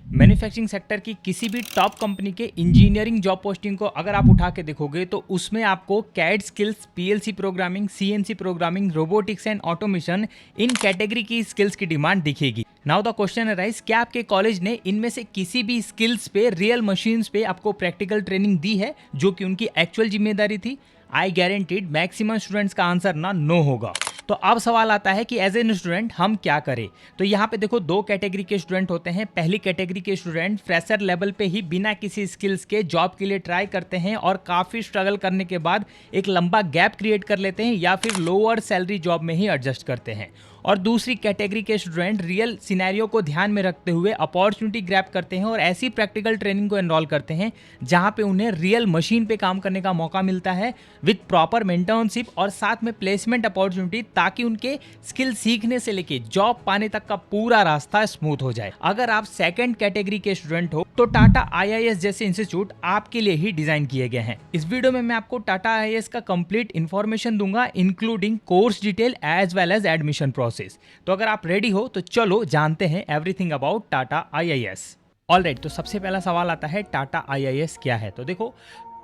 Manufacturing sector की किसी भी टॉप कंपनी के इंजीनियरिंग जॉब पोस्टिंग को अगर आप उठा के देखोगे तो उसमें आपको CAD skills, PLC programming, CNC programming, robotics and automation इन कैटेगरी की स्किल्स की डिमांड दिखेगी। नाउ द क्वेश्चन अराइज, क्या आपके कॉलेज ने इनमें से किसी भी स्किल्स पे, रियल मशीन्स पे आपको प्रैक्टिकल ट्रेनिंग दी है जो कि उनकी एक्चुअल जिम्मेदारी थी? आई गारंटीड मैक्सिमम स्टूडेंट्स का आंसर ना नो होगा। तो अब सवाल आता है कि एज एन स्टूडेंट हम क्या करें। तो यहाँ पे देखो, दो कैटेगरी के स्टूडेंट होते हैं। पहली कैटेगरी के स्टूडेंट फ्रेशर लेवल पे ही बिना किसी स्किल्स के जॉब के लिए ट्राई करते हैं और काफ़ी स्ट्रगल करने के बाद एक लंबा गैप क्रिएट कर लेते हैं या फिर लोअर सैलरी जॉब में ही एडजस्ट करते हैं। और दूसरी कैटेगरी के स्टूडेंट रियल सिनेरियो को ध्यान में रखते हुए अपॉर्चुनिटी ग्रैब करते हैं और ऐसी प्रैक्टिकल ट्रेनिंग को एनरोल करते हैं जहां पे उन्हें रियल मशीन पे काम करने का मौका मिलता है विद प्रॉपर मेंटरशिप और साथ में प्लेसमेंट अपॉर्चुनिटी, ताकि उनके स्किल सीखने से लेके जॉब पाने तक का पूरा रास्ता स्मूथ हो जाए। अगर आप सेकंड कैटेगरी के स्टूडेंट हो तो टाटा आईआईएस जैसे इंस्टीट्यूट आपके लिए ही डिजाइन किए गए हैं। इस वीडियो में मैं आपको टाटा आईआईएस का कंप्लीट इंफॉर्मेशन दूंगा, including course detail as well as admission process. तो अगर आप रेडी हो तो चलो जानते हैं everything about Tata IIS. Alright, तो सबसे पहला सवाल आता है टाटा आईआईएस क्या है। तो देखो,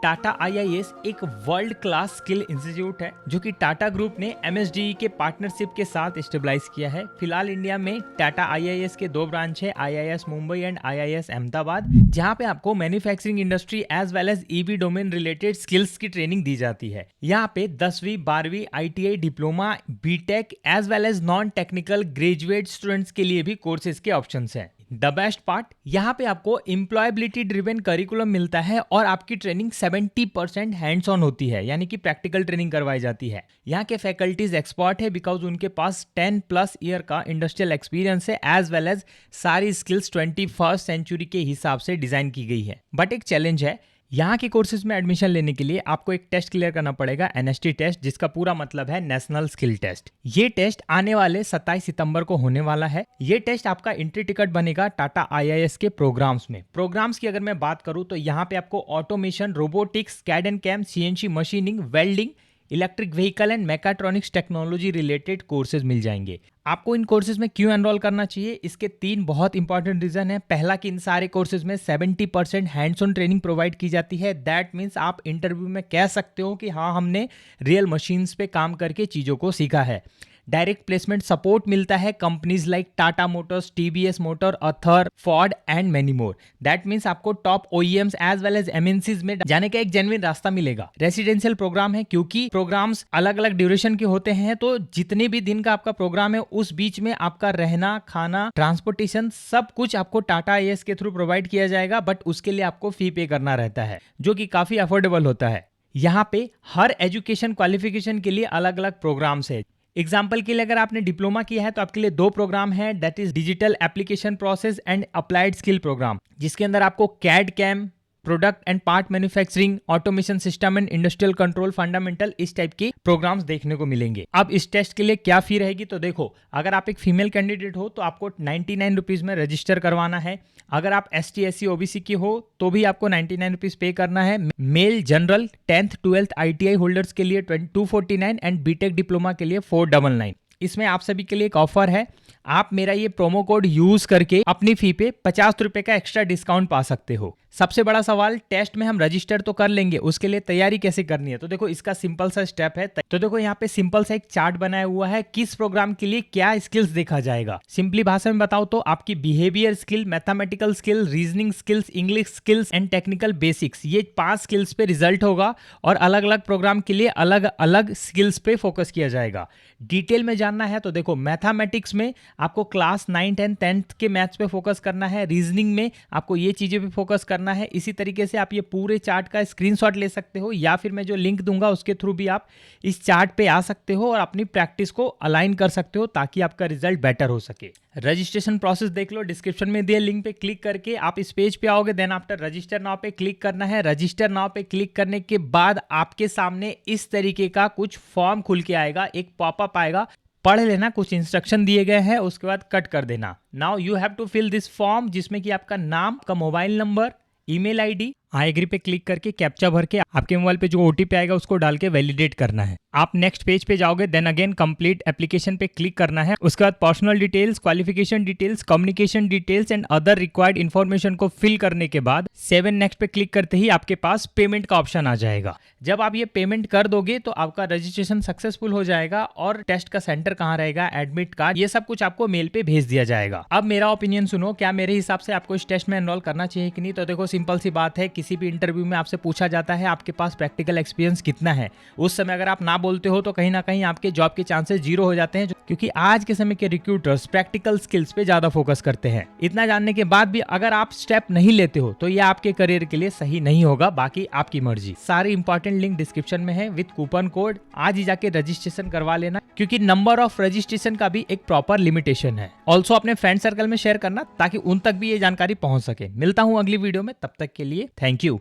टाटा आईआईएस एक वर्ल्ड क्लास स्किल इंस्टीट्यूट है जो कि टाटा ग्रुप ने एमएसडीई के पार्टनरशिप के साथ स्टेबलाइज किया है। फिलहाल इंडिया में टाटा आईआईएस के दो ब्रांच है, IIS Mumbai and IIS Ahmedabad, जहां पे आपको manufacturing industry as well as EV domain related skills की ट्रेनिंग दी जाती है। यहाँ पे 10वीं 12वीं ITI, diploma, BTech as well as non technical graduate students के लिए भी कोर्सेज के ऑप्शन हैं। द बेस्ट पार्ट, यहाँ पे आपको एम्प्लॉयबिलिटी ड्रिवन करिकुलम मिलता है और आपकी ट्रेनिंग 70% हैंड्स ऑन होती है, यानी कि प्रैक्टिकल ट्रेनिंग करवाई जाती है। यहाँ के फैकल्टीज एक्सपर्ट है बिकॉज उनके पास 10+ ईयर का इंडस्ट्रियल एक्सपीरियंस है एज वेल एज सारी स्किल्स 21st सेंचुरी के हिसाब से डिजाइन की गई है। बट एक चैलेंज है, यहाँ के कोर्सेज में एडमिशन लेने के लिए आपको एक टेस्ट क्लियर करना पड़ेगा, एनएसटी टेस्ट, जिसका पूरा मतलब है नेशनल स्किल टेस्ट। ये टेस्ट आने वाले 27 सितंबर को होने वाला है। ये टेस्ट आपका एंट्री टिकट बनेगा टाटा आईआईएस के प्रोग्राम्स में। प्रोग्राम्स की अगर मैं बात करूं तो यहाँ पे आपको automation, robotics, CAD and CAM, CNC machining, welding, electric vehicle and mechatronics technology related courses मिल जाएंगे। आपको इन कोर्सेज में क्यों एनरोल करना चाहिए, इसके 3 बहुत इंपॉर्टेंट रीजन है। पहला कि इन सारे कोर्सेज में 70% हैंड्स ऑन ट्रेनिंग प्रोवाइड की जाती है। दैट मीन्स आप इंटरव्यू में कह सकते हो कि हाँ, हमने रियल मशीन्स पे काम करके चीज़ों को सीखा है। डायरेक्ट प्लेसमेंट सपोर्ट मिलता है companies like Tata Motors, TVS motor, Ather, Ford and many more. That means आपको top OEMs as well as MNCs में जाने का एक जेन्युइन रास्ता मिलेगा। रेसिडेंशियल प्रोग्राम है, क्योंकि प्रोग्राम्स अलग अलग ड्यूरेशन के होते हैं, तो जितने भी दिन का आपका प्रोग्राम है उस बीच में आपका रहना, खाना, ट्रांसपोर्टेशन सब कुछ आपको टाटा आईआईएस के थ्रू प्रोवाइड किया जाएगा। बट उसके लिए आपको फी पे करना रहता है जो कि काफी अफोर्डेबल होता है। यहाँ पे हर एजुकेशन क्वालिफिकेशन के लिए अलग अलग प्रोग्राम्स है। एग्जाम्पल के लिए अगर आपने डिप्लोमा किया है तो आपके लिए 2 प्रोग्राम है, that is digital application process and applied skill program, जिसके अंदर आपको CAD CAM, product and part manufacturing, automation system and industrial control fundamental, इस टाइप के प्रोग्राम्स देखने को मिलेंगे। अब इस टेस्ट के लिए क्या फी रहेगी, तो देखो, अगर आप एक फीमेल कैंडिडेट हो तो आपको 99 रुपीज में रजिस्टर करवाना है। अगर आप ST SC OBC की हो तो भी आपको 99 रुपीज पे करना है। Mail general 10th 12th ITI holders के लिए 249 एंड बीटेक डिप्लोमा के लिए 499। इसमें आप सभी के लिए एक ऑफर है, आप मेरा ये प्रोमो कोड यूज करके अपनी फी पे 50 रुपए का एक्स्ट्रा डिस्काउंट पा सकते हो। सबसे बड़ा सवाल, टेस्ट में हम रजिस्टर तो कर लेंगे, उसके लिए तैयारी कैसे करनी है। तो देखो, इसका सिंपल सा स्टेप है। तो देखो, यहाँ पे सिंपल सा एक चार्ट बनाया हुआ है, किस प्रोग्राम के लिए क्या स्किल्स देखा जाएगा। सिंपली भाषा में बताओ तो आपकी behaviour skill, mathematical skill, reasoning skills, English skills and technical basics, ये 5 स्किल्स पे रिजल्ट होगा और अलग अलग प्रोग्राम के लिए अलग अलग स्किल्स पे फोकस किया जाएगा। डिटेल में जानना है तो देखो, मैथमेटिक्स में आपको क्लास 9th एंड 10th के मैथ्स पे फोकस करना है, रीजनिंग में आपको ये चीजें पे फोकस करना है। इसी तरीके से आप ये पूरे चार्ट का स्क्रीनशॉट ले सकते हो या फिर मैं जो लिंक दूंगा उसके थ्रू भी आप इस चार्ट पे आ सकते हो और अपनी प्रैक्टिस को अलाइन कर सकते हो ताकि आपका रिजल्ट बेटर हो सके। रजिस्ट्रेशन प्रोसेस देख लो, डिस्क्रिप्शन में दिए लिंक पे क्लिक करके आप इस पेज पे आओगे। देन आफ्टर रजिस्टर नाउ पे क्लिक करना है। रजिस्टर नाउ पे क्लिक करने के बाद आपके सामने इस तरीके का कुछ फॉर्म खुल के आएगा, एक पॉपअप आएगा, पढ़ लेना, कुछ इंस्ट्रक्शन दिए गए हैं, उसके बाद कट कर देना। Now you have to fill this form, जिसमें कि आपका नाम, आपका mobile number, email ID, I agree पे क्लिक करके कैप्चा भर के आपके मोबाइल पे जो ओटीपी आएगा उसको डाल के वैलिडेट करना है। आप नेक्स्ट पेज पे जाओगे, देन अगेन कंप्लीट एप्लीकेशन पे क्लिक करना है। उसके बाद personal details, qualification details, communication details and other required information को फिल करने के बाद 7 नेक्स्ट पे क्लिक करते ही आपके पास पेमेंट का ऑप्शन आ जाएगा। जब आप ये पेमेंट कर दोगे तो आपका रजिस्ट्रेशन सक्सेसफुल हो जाएगा और टेस्ट का सेंटर कहाँ रहेगा, एडमिट कार्ड, ये सब कुछ आपको मेल पे भेज दिया जाएगा। अब मेरा ओपिनियन सुनो, क्या मेरे हिसाब से आपको इस टेस्ट में एनरोल करना चाहिए कि नहीं? तो देखो सिंपल सी बात है, किसी भी इंटरव्यू में आपसे पूछा जाता है आपके पास प्रैक्टिकल एक्सपीरियंस कितना है। उस समय अगर आप ना बोलते हो तो कहीं ना कहीं आपके जॉब के चांसेस जीरो हो जाते हैं, क्योंकि आज के समय के रिक्रूटर्स प्रैक्टिकल स्किल्स पे ज्यादा फोकस करते हैं। इतना जानने के बाद भी अगर आप स्टेप नहीं लेते हो तो ये आपके करियर के लिए सही नहीं होगा। बाकी आपकी मर्जी। सारे इंपॉर्टेंट लिंक डिस्क्रिप्शन में है विद कूपन कोड। आज ही जाके रजिस्ट्रेशन करवा लेना, क्योंकि नंबर ऑफ रजिस्ट्रेशन का भी एक प्रॉपर लिमिटेशन है। ऑल्सो अपने फ्रेंड सर्कल में शेयर करना ताकि उन तक भी ये जानकारी पहुंच सके। मिलता हूं अगली वीडियो में, तब तक के लिए थैंक यू।